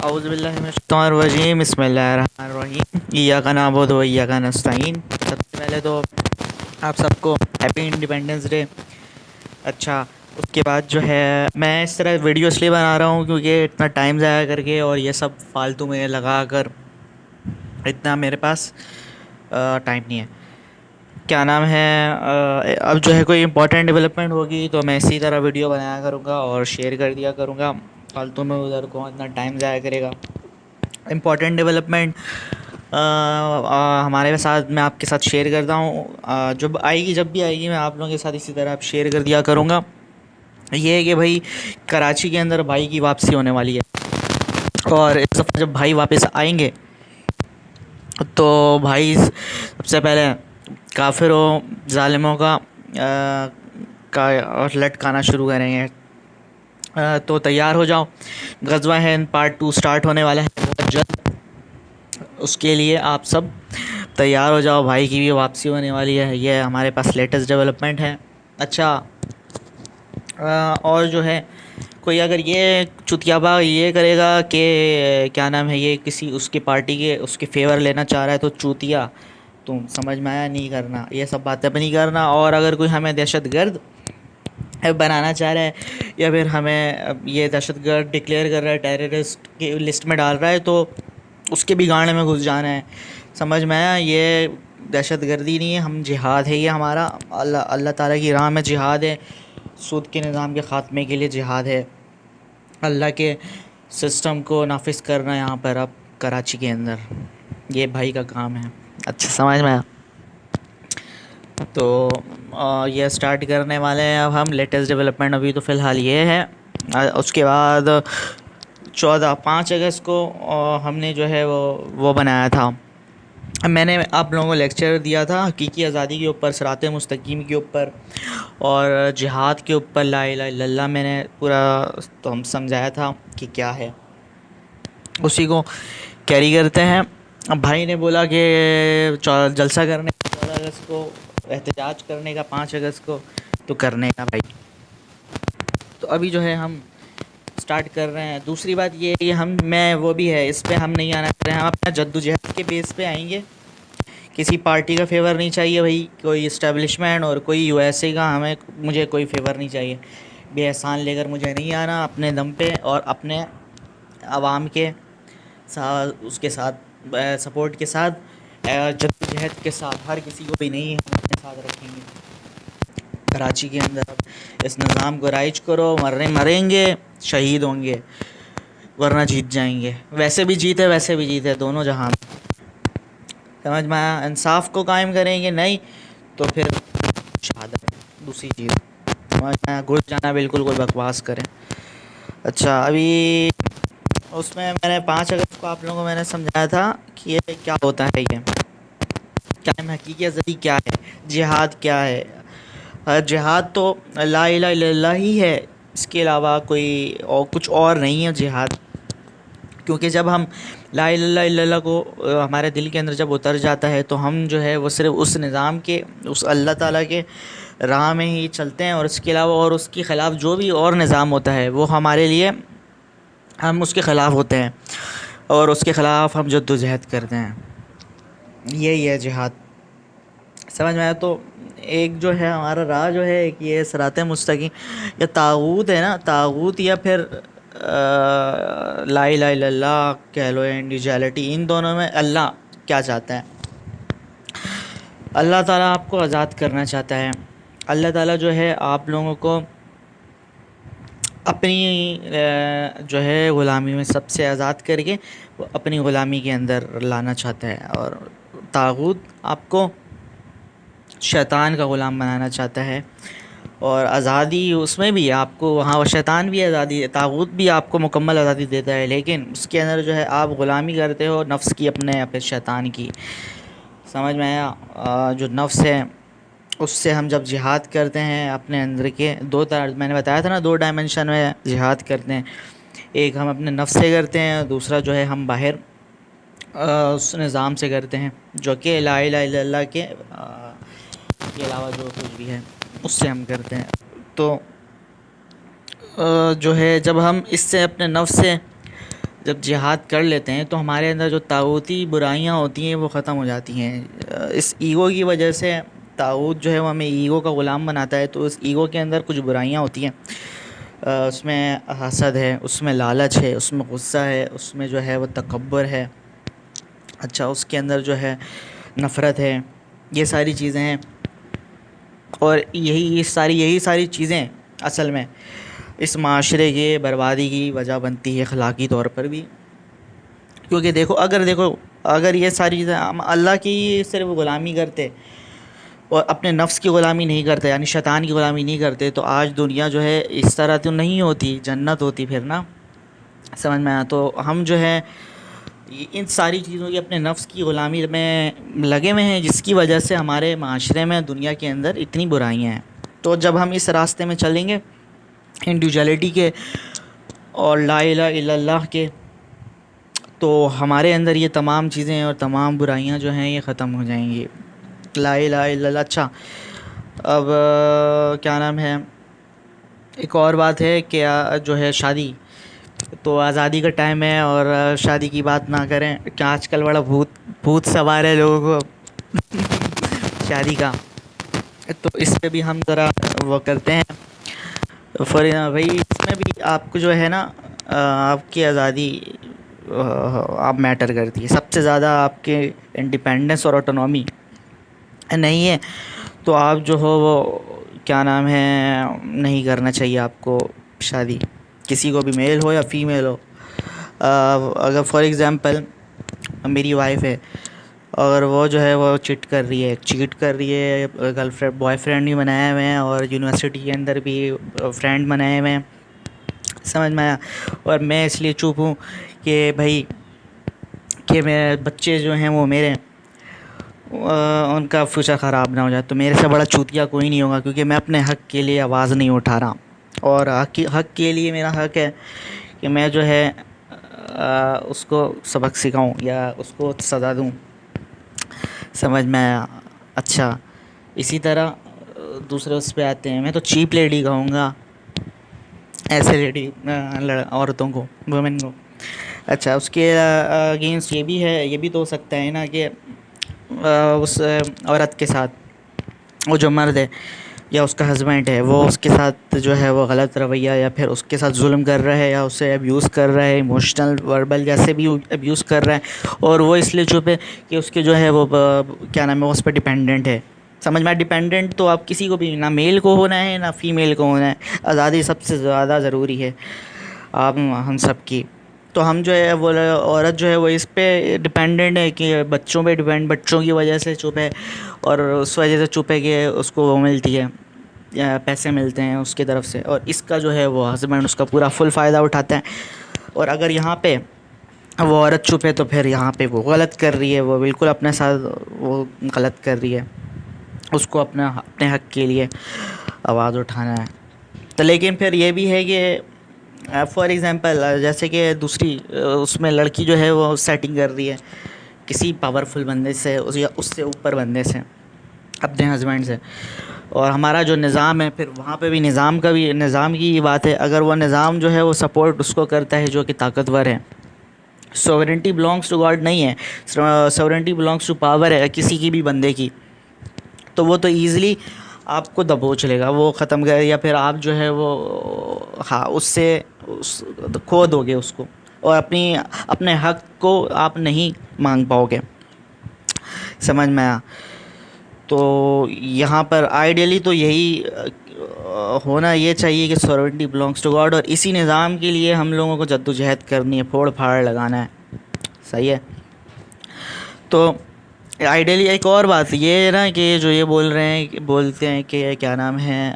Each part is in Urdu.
اعوذ باللہ من الشیطان الرجیم، بسم اللہ الرحمن الرحیم، ایاک نعبد و ایاک نستعین۔ سب سے پہلے تو آپ سب کو ہیپی انڈیپینڈنس ڈے۔ اچھا، اس کے بعد جو ہے میں اس طرح ویڈیو اس لیے بنا رہا ہوں کیونکہ اتنا ٹائم ضائع کر کے اور یہ سب فالتو میں لگا کر اتنا میرے پاس ٹائم نہیں ہے۔ کیا نام ہے، اب جو ہے کوئی امپورٹنٹ ڈیولپمنٹ ہوگی تو میں اسی طرح ویڈیو بنایا کروں گا اور شیئر کر دیا کروں گا۔ فالتو میں ادھر کو اتنا ٹائم ضائع کرے گا۔ امپورٹنٹ ڈیولپمنٹ ہمارے ساتھ میں آپ کے ساتھ شیئر کرتا ہوں، جب آئے گی، جب بھی آئے گی میں آپ لوگوں کے ساتھ اسی طرح شیئر کر دیا کروں گا۔ یہ ہے کہ بھائی کراچی کے اندر بھائی کی واپسی ہونے والی ہے، اور اس دفعہ جب بھائی واپس آئیں گے تو بھائی سب سے پہلے کافروں ظالموں کا لٹکانا شروع کریں گے۔ تو تیار ہو جاؤ، غزوہ ہند پارٹ 2 سٹارٹ ہونے والا ہے بہت جلد۔ اس کے لیے آپ سب تیار ہو جاؤ، بھائی کی بھی واپسی ہونے والی ہے، یہ ہمارے پاس لیٹسٹ ڈیولپمنٹ ہے۔ اچھا، اور جو ہے کوئی اگر یہ چتیابا یہ کرے گا کہ کیا نام ہے، یہ کسی اس کی پارٹی کے اس کے فیور لینا چاہ رہا ہے تو چوتیا، تم سمجھ میں آیا، نہیں کرنا یہ سب باتیں نہیں کرنا۔ اور اگر کوئی ہمیں دہشت گرد بنانا چاہ رہا ہے یا پھر ہمیں یہ دہشت گرد ڈکلیئر کر رہا ہے، ٹیررسٹ کی لسٹ میں ڈال رہا ہے، تو اس کے بھی گانے میں گھس جانا ہے۔ سمجھ میں آیا، یہ دہشت گردی نہیں ہے، ہم جہاد ہے، یہ ہمارا اللہ تعالیٰ کی راہ میں جہاد ہے، سود کے نظام کے خاتمے کے لیے جہاد ہے، اللہ کے سسٹم کو نافذ کرنا یہاں پر اب کراچی کے اندر، یہ بھائی کا کام ہے۔ اچھا، سمجھ میں آیا۔ تو یہ سٹارٹ کرنے والے ہیں اب ہم لیٹسٹ ڈیولپمنٹ، ابھی تو فی الحال یہ ہے۔ اس کے بعد 5 اگست کو ہم نے جو ہے وہ بنایا تھا، میں نے آپ لوگوں کو لیکچر دیا تھا حقیقی آزادی کے اوپر، صراط مستقیم کے اوپر اور جہاد کے اوپر، لا الہ الا اللہ، میں نے پورا تو ہم سمجھایا تھا کہ کیا ہے، اسی کو کیری کرتے ہیں۔ بھائی نے بولا کہ جلسہ کرنے کا 14 اگست کو، احتجاج کرنے کا 5 اگست کو، تو کرنے کا بھائی۔ تو ابھی جو ہے ہم سٹارٹ کر رہے ہیں۔ دوسری بات یہ ہے کہ میں وہ بھی ہے، اس پہ ہم نہیں آنا چاہ رہے ہیں، ہم اپنا جدوجہد کے بیس پہ آئیں گے۔ کسی پارٹی کا فیور نہیں چاہیے بھائی، کوئی اسٹیبلشمنٹ اور کوئی یو ایس اے کا مجھے کوئی فیور نہیں چاہیے۔ بے احسان لے کر مجھے نہیں آنا، اپنے دم پہ اور اپنے عوام کے ساتھ، اس کے ساتھ سپورٹ کے ساتھ، جدوجہد کے ساتھ، ہر کسی کو بھی نہیں ہم اپنے ساتھ رکھیں گے کراچی کے اندر۔ اس نظام کو رائج کرو، مریں گے، شہید ہوں گے، ورنہ جیت جائیں گے، ویسے بھی جیتے دونوں جہاں۔ سمجھ میں آیا، انصاف کو قائم کریں گے، نہیں تو پھر شہادت ہے، دوسری چیز۔ سمجھ میں آیا، گھس جانا بالکل کوئی بکواس کریں۔ اچھا، ابھی اس میں نے 5 اگست کو آپ لوگوں کو میں نے سمجھایا تھا کہ یہ کیا ہوتا ہے، یہ کیا حقیقی آزادی کیا ہے، جہاد کیا ہے۔ جہاد تو لا الہ الا اللہ ہی ہے، اس کے علاوہ کوئی اور کچھ اور نہیں ہے جہاد، کیونکہ جب ہم لا الہ الا اللہ کو ہمارے دل کے اندر جب اتر جاتا ہے تو ہم جو ہے وہ صرف اس نظام کے، اس اللہ تعالیٰ کے راہ میں ہی چلتے ہیں، اور اس کے علاوہ اور اس کے خلاف جو بھی اور نظام ہوتا ہے وہ ہمارے لیے، ہم اس کے خلاف ہوتے ہیں اور اس کے خلاف ہم جدوجہد کرتے ہیں۔ یہی ہے جہاد، سمجھ میں آیا۔ تو ایک جو ہے ہمارا راہ جو ہے کہ یہ صراط مستقیم یا طاغوت ہے نا، طاغوت یا پھر لا الہ الا اللہ کہہ لو، انڈیویجوالٹی، ان دونوں میں اللہ کیا چاہتا ہے؟ اللہ تعالیٰ آپ کو آزاد کرنا چاہتا ہے۔ اللہ تعالیٰ جو ہے آپ لوگوں کو اپنی جو ہے غلامی میں سب سے آزاد کر کے وہ اپنی غلامی کے اندر لانا چاہتا ہے، اور طاغوت آپ کو شیطان کا غلام بنانا چاہتا ہے۔ اور آزادی اس میں بھی آپ کو، وہاں شیطان بھی آزادی، طاغوت بھی آپ کو مکمل آزادی دیتا ہے، لیکن اس کے اندر جو ہے آپ غلامی کرتے ہو نفس کی، اپنے پھر شیطان کی۔ سمجھ میں آیا، جو نفس ہے اس سے ہم جب جہاد کرتے ہیں اپنے اندر کے میں نے بتایا تھا نا 2 ڈائمنشن میں جہاد کرتے ہیں، ایک ہم اپنے نفس سے کرتے ہیں، دوسرا جو ہے ہم باہر اس نظام سے کرتے ہیں جو کہ لا الہ الا اللہ کے علاوہ جو کچھ بھی ہے اس سے ہم کرتے ہیں۔ تو جو ہے جب ہم اس سے اپنے نفس سے جب جہاد کر لیتے ہیں تو ہمارے اندر جو طاغوتی برائیاں ہوتی ہیں وہ ختم ہو جاتی ہیں. اس ایگو کی وجہ سے طاغوت جو ہے وہ ہمیں ایگو کا غلام بناتا ہے. تو اس ایگو کے اندر کچھ برائیاں ہوتی ہیں. اس میں حسد ہے, اس میں لالچ ہے, اس میں غصہ ہے, اس میں جو ہے وہ تکبر ہے, اچھا اس کے اندر جو ہے نفرت ہے. یہ ساری چیزیں ہیں, اور یہی ساری چیزیں اصل میں اس معاشرے کے بربادی کی وجہ بنتی ہے اخلاقی طور پر بھی. کیونکہ اگر یہ ساری چیزیں ہم اللہ کی صرف غلامی کرتے اور اپنے نفس کی غلامی نہیں کرتے, یعنی شیطان کی غلامی نہیں کرتے, تو آج دنیا جو ہے اس طرح تو نہیں ہوتی, جنت ہوتی پھر نا. سمجھ میں آیا؟ تو ہم جو ہے ان ساری چیزوں کی اپنے نفس کی غلامی میں لگے ہوئے ہیں, جس کی وجہ سے ہمارے معاشرے میں دنیا کے اندر اتنی برائیاں ہیں. تو جب ہم اس راستے میں چلیں گے انڈیویجولیٹی کے اور لا الہ الا اللہ کے, تو ہمارے اندر یہ تمام چیزیں اور تمام برائیاں جو ہیں یہ ختم ہو جائیں گی. لا الہ الا اللہ. اچھا اب کیا نام ہے, ایک اور بات ہے کہ جو ہے شادی, تو آزادی کا ٹائم ہے اور شادی کی بات نہ کریں کہ آج کل بڑا بھوت سوار ہے لوگوں کو شادی کا. تو اس پہ بھی ہم ذرا وہ کرتے ہیں بھائی, اس میں بھی آپ کو جو ہے نا آپ کی آزادی آپ میٹر کرتی ہے سب سے زیادہ. آپ کے انڈیپینڈنس اور آٹونومی نہیں ہے تو آپ جو ہو وہ کیا نام ہے نہیں کرنا چاہیے آپ کو شادی, کسی کو بھی, میل ہو یا فیمیل ہو. اگر فار ایگزامپل میری وائف ہے, اور وہ جو ہے وہ چیٹ کر رہی ہے, گرل فرینڈ بوائے فرینڈ بھی بنائے ہوئے ہیں اور یونیورسٹی کے اندر بھی فرینڈ بنائے ہوئے ہیں, سمجھ میں آیا, اور میں اس لیے چپ ہوں کہ بھائی کہ میرے بچے جو ہیں وہ میرے ان کا فیوچر خراب نہ ہو جائے. تو میرے سے بڑا چوتیا کوئی نہیں ہوگا, کیونکہ میں اپنے حق کے لیے آواز نہیں اٹھا رہا, اور حق کے لیے میرا حق ہے کہ میں جو ہے اس کو سبق سکھاؤں یا اس کو سزا دوں. سمجھ میں آیا؟ اچھا اسی طرح دوسرے اس پہ آتے ہیں, میں تو چیپ لیڈی کہوں گا ایسے لیڈی عورتوں کو, وومن کو. اچھا اس کے اگینسٹ یہ بھی ہے, یہ بھی تو ہو سکتا ہے نا کہ اس عورت کے ساتھ وہ جو مرد ہے یا اس کا ہسبینڈ ہے وہ اس کے ساتھ جو ہے وہ غلط رویہ یا پھر اس کے ساتھ ظلم کر رہا ہے یا اسے ابیوز کر رہا ہے, ایموشنل وربل جیسے بھی ابیوز کر رہا ہے, اور وہ اس لیے چپ ہے کہ اس کے جو ہے وہ کیا نام ہے وہ اس پہ ڈیپینڈنٹ ہے. سمجھ میں, ڈیپینڈنٹ تو آپ کسی کو بھی, نہ میل کو ہونا ہے نہ فیمیل کو ہونا ہے. آزادی سب سے زیادہ ضروری ہے آپ ہم سب کی. تو ہم جو ہے وہ عورت جو ہے وہ اس پہ ڈیپینڈنٹ ہے کہ بچوں پہ بچوں کی وجہ سے چپ ہے, اور اس وجہ سے چپ ہے کہ اس کو وہ ملتی ہے یا پیسے ملتے ہیں اس کی طرف سے, اور اس کا جو ہے وہ ہسبینڈ اس کا پورا فل فائدہ اٹھاتا ہے. اور اگر یہاں پہ وہ عورت چپ ہے تو پھر یہاں پہ وہ غلط کر رہی ہے, وہ بالکل اپنے ساتھ وہ غلط کر رہی ہے. اس کو اپنے حق کے لیے آواز اٹھانا ہے. تو لیکن پھر یہ بھی ہے کہ فار ایگزامپل جیسے کہ دوسری اس میں لڑکی جو ہے وہ سیٹنگ کر رہی ہے کسی پاورفل بندے سے یا اس سے اوپر بندے سے, اپنے ہسبینڈ سے, اور ہمارا جو نظام ہے پھر وہاں پہ بھی نظام کی یہ بات ہے. اگر وہ نظام جو ہے وہ سپورٹ اس کو کرتا ہے جو کہ طاقتور ہے, سوورنٹی بلانگس ٹو گاڈ نہیں ہے, سوورنٹی بلانگس ٹو پاور ہے کسی کی بھی بندے کی, تو وہ تو ایزیلی آپ کو دبوچ لے گا, وہ ختم کر, یا پھر آپ جو ہے وہ اس سے کھو دو گے اس کو, اور اپنے حق کو آپ نہیں مانگ پاؤ گے. سمجھ میں آیا؟ تو یہاں پر آئیڈیلی تو یہی ہونا یہ چاہیے کہ سوورنٹی بلانگس ٹو گاڈ, اور اسی نظام کے لیے ہم لوگوں کو جدوجہد کرنی ہے, پھوڑ پھاڑ لگانا ہے. صحیح ہے. تو آئیڈیلی ایک اور بات یہ ہے نا کہ جو یہ بولتے ہیں کہ کیا نام ہے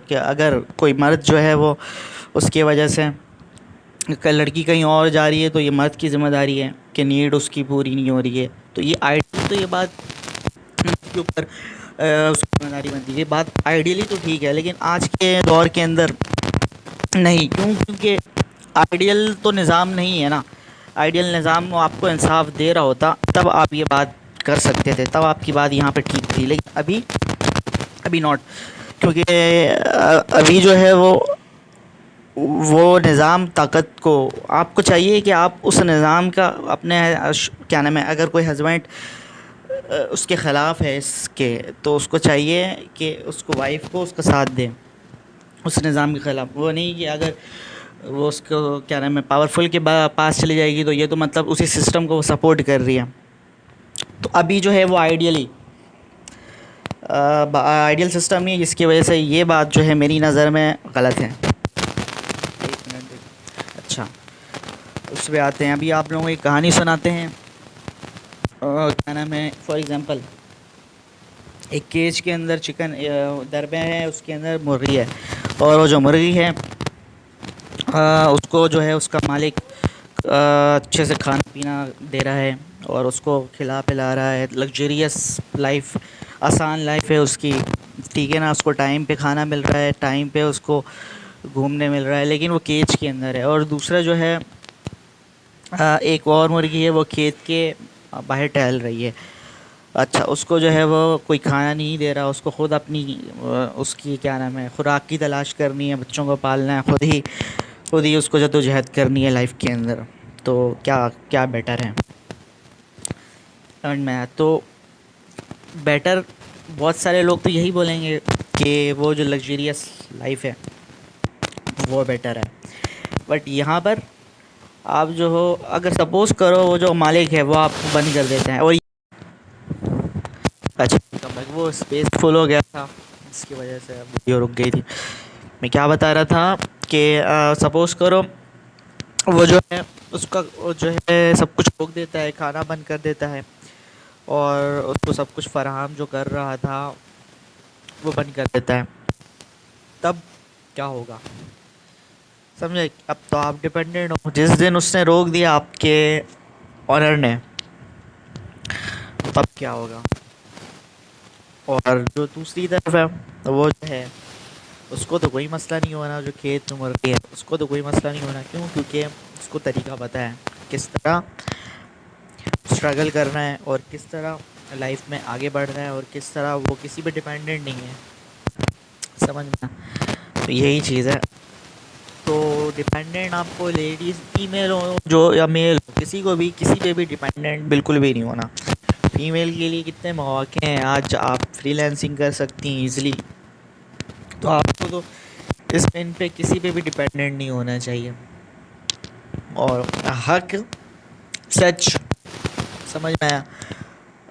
کہ اگر کوئی مرد جو ہے وہ اس کی وجہ سے لڑکی کہیں اور جا رہی ہے تو یہ مرد کی ذمہ داری ہے کہ نیڈ اس کی پوری نہیں ہو رہی ہے. تو یہ آئیڈیلی تو یہ بات کے اوپر اس کی ذمہ داری بنتی ہے. یہ بات آئیڈیلی تو ٹھیک ہے, لیکن آج کے دور کے اندر نہیں, کیونکہ آئیڈیل تو نظام نہیں ہے نا. آئیڈیل نظام آپ کو انصاف دے رہا ہوتا تب آپ یہ بات کر سکتے تھے, تب آپ کی بات یہاں پہ ٹھیک تھی, لیکن ابھی ناٹ, کیونکہ ابھی جو ہے وہ وہ نظام طاقت کو آپ کو چاہیے کہ آپ اس نظام کا اپنے کیا نام ہے، اگر کوئی ہسبینڈ اس کے خلاف ہے اس کے، تو اس کو چاہیے کہ اس کو وائف کو اس کا ساتھ دیں اس نظام کے خلاف. وہ نہیں کہ اگر وہ اس کو کیا نام ہے پاورفل کے پاس چلی جائے گی تو یہ تو مطلب اسی سسٹم کو وہ سپورٹ کر رہی ہے. تو ابھی جو ہے وہ آئیڈیل سسٹم ہی ہے، جس کی وجہ سے یہ بات جو ہے میری نظر میں غلط ہے. ایک منٹ اچھا، اس پہ آتے ہیں. ابھی آپ لوگوں کو ایک کہانی سناتے ہیں. کیا نام ہے، فار ایگزامپل ایک کیج کے اندر چکن دربے ہے، اس کے اندر مرغی ہے، اور وہ جو مرغی ہے اس کو جو ہے اس کا مالک اچھے سے کھانا پینا دے رہا ہے اور اس کو کھلا پلا رہا ہے. لگزریس لائف، آسان لائف ہے اس کی، ٹھیک ہے نا. اس کو ٹائم پہ کھانا مل رہا ہے، ٹائم پہ اس کو گھومنے مل رہا ہے، لیکن وہ کیج کے اندر ہے. اور دوسرا جو ہے ایک اور مرغی ہے، وہ کھیت کے باہر ٹہل رہی ہے. اچھا، اس کو جو ہے وہ کوئی کھانا نہیں دے رہا، اس کو خود اپنی اس کی کیا نام ہے خوراک کی تلاش کرنی ہے، بچوں کو پالنا ہے، خود ہی اس کو جدوجہد کرنی ہے لائف کے اندر. تو کیا بیٹر ہے سمجھ میں آیا؟ تو بیٹر بہت سارے لوگ تو یہی بولیں گے کہ وہ جو لگزریس لائف ہے وہ بیٹر ہے. بٹ یہاں پر آپ جو ہو، اگر سپوز کرو وہ جو مالک ہے وہ آپ کو بند کر دیتے ہیں، اور اچھا وہ اسپیس فل ہو گیا تھا جس کی وجہ سے ویڈیو رک گئی تھی. میں کیا بتا رہا تھا کہ سپوز کرو وہ جو ہے اس کا وہ جو ہے سب کچھ روک دیتا ہے، کھانا بند کر دیتا ہے، اور اس کو سب کچھ فراہم جو کر رہا تھا وہ بند کر دیتا ہے. تب کیا ہوگا سمجھے؟ اب تو آپ ڈپینڈنٹ ہو. جس دن اس نے روک دیا آپ کے آنر نے، تب کیا ہوگا؟ اور جو دوسری طرف ہے وہ جو ہے اس کو تو کوئی مسئلہ نہیں ہونا، جو کھیت میں مر رہی ہے اس کو تو کوئی مسئلہ نہیں ہونا. کیوں؟ کیونکہ اس کو طریقہ پتہ ہے کس طرح اسٹرگل کرنا ہے اور کس طرح لائف میں آگے بڑھنا ہے، اور کس طرح وہ کسی پہ ڈپینڈنٹ نہیں ہے. سمجھنا، تو یہی چیز ہے. تو ڈپینڈنٹ آپ کو لیڈیز فیمیل ہو جو یا میل ہو، کسی کو بھی کسی پہ بھی ڈپینڈنٹ بالکل بھی نہیں ہونا. فیمیل کے لیے کتنے مواقع ہیں، آج آپ فری لینسنگ کر سکتی ہیں ایزلی. تو آپ کو تو اس ان پہ کسی پہ بھی ڈپینڈنٹ نہیں ہونا چاہیے. اور حق سچ سمجھ میں آیا؟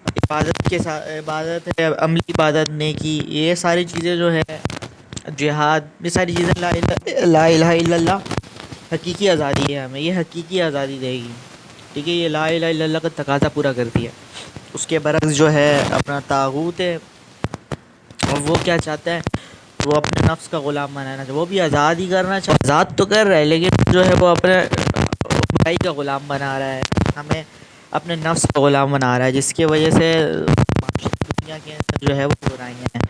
عبادت کے ساتھ عبادت ہے، عملی عبادت نیکی، یہ ساری چیزیں جو ہے جہاد، یہ ساری چیزیں لا الہ الا اللہ حقیقی آزادی ہے. ہمیں یہ حقیقی آزادی دے گی، ٹھیک ہے. یہ لا الہ الا اللہ کا تقاضا پورا کرتی ہے. اس کے برعکس جو ہے اپنا طاغوت ہے، اور وہ کیا چاہتا ہے؟ وہ اپنے نفس کا غلام بنانا چاہتا ہے. وہ بھی آزاد ہی کرنا چاہتا ہے، آزاد تو کر رہا ہے لیکن جو ہے وہ اپنے برائی کا غلام بنا رہا ہے، ہمیں اپنے نفس کا غلام بنا رہا ہے، جس کی وجہ سے دنیا کے اندر جو ہے وہ برائیاں ہیں.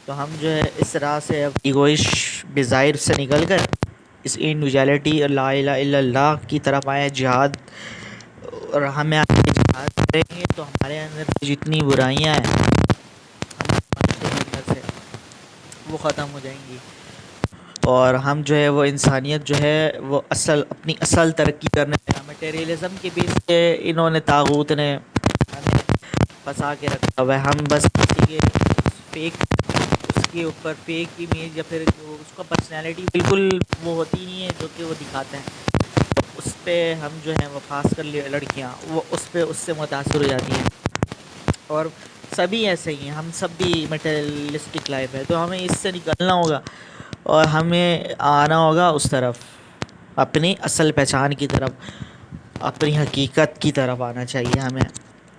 تو ہم جو ہے اس راہ سے اب ایگوئش ڈیزائر سے نکل کر اس انڈیویجوالٹی اور لا الہ الا اللہ کی طرف آئے. جہاد، اور ہمیں آگے جہاد کریں گے تو ہمارے اندر جتنی برائیاں ہیں ہمارے معاشرے کے اندر سے وہ ختم ہو جائیں گی، اور ہم جو ہے وہ انسانیت جو ہے وہ اپنی اصل ترقی کرنے لگا. مٹیریلزم کے بیس پہ انہوں نے طاغوت نے ہمیں پھنسا کے رکھا ہوا ہے. ہم بس کسی کے فیک اس کے اوپر فیک امیج یا پھر اس کا پرسنالٹی بالکل وہ ہوتی نہیں ہے جو کہ وہ دکھاتے ہیں، اس پہ ہم جو ہیں وہ خاص کر لڑکیاں وہ اس سے متاثر ہو جاتی ہیں. اور سبھی ایسے ہی ہیں، ہم سب بھی مٹیریلسٹک لائف ہے. تو ہمیں اس سے نکلنا ہوگا اور ہمیں آنا ہوگا اس طرف، اپنی اصل پہچان کی طرف، اپنی حقیقت کی طرف آنا چاہیے ہمیں.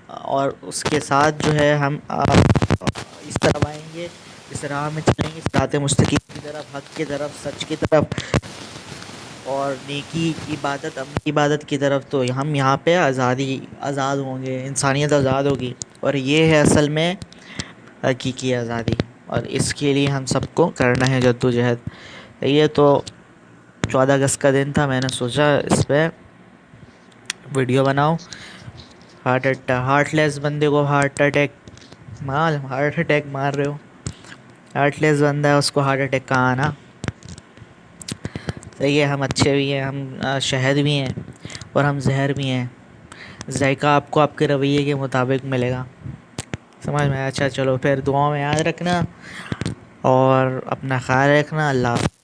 اور اس کے ساتھ جو ہے ہم اس طرف آئیں گے، اس راہ میں چلیں گے، صراط مستقیم کی طرف، حق کی طرف، سچ کی طرف، اور نیکی عبادت عملی عبادت کی طرف. تو ہم یہاں پہ آزاد ہوں گے، انسانیت آزاد ہوگی. اور یہ ہے اصل میں حقیقی آزادی، اور اس کے لیے ہم سب کو کرنا ہے جدوجہد. یہ تو 14 اگست کا دن تھا، میں نے سوچا اس پہ ویڈیو بناؤ. ہارٹ لیس بندے کو ہارٹ اٹیک مار رہے ہو. ہارٹ لیس بندہ ہے، اس کو ہارٹ اٹیک کہاں آنا. دیکھیے ہم اچھے بھی ہیں، ہم شہد بھی ہیں اور ہم زہر بھی ہیں، ذائقہ آپ کو آپ کے رویے کے مطابق ملے گا، سمجھ میں؟ اچھا چلو پھر دعاؤں میں یاد رکھنا اور اپنا خیال رکھنا، اللہ حافظ۔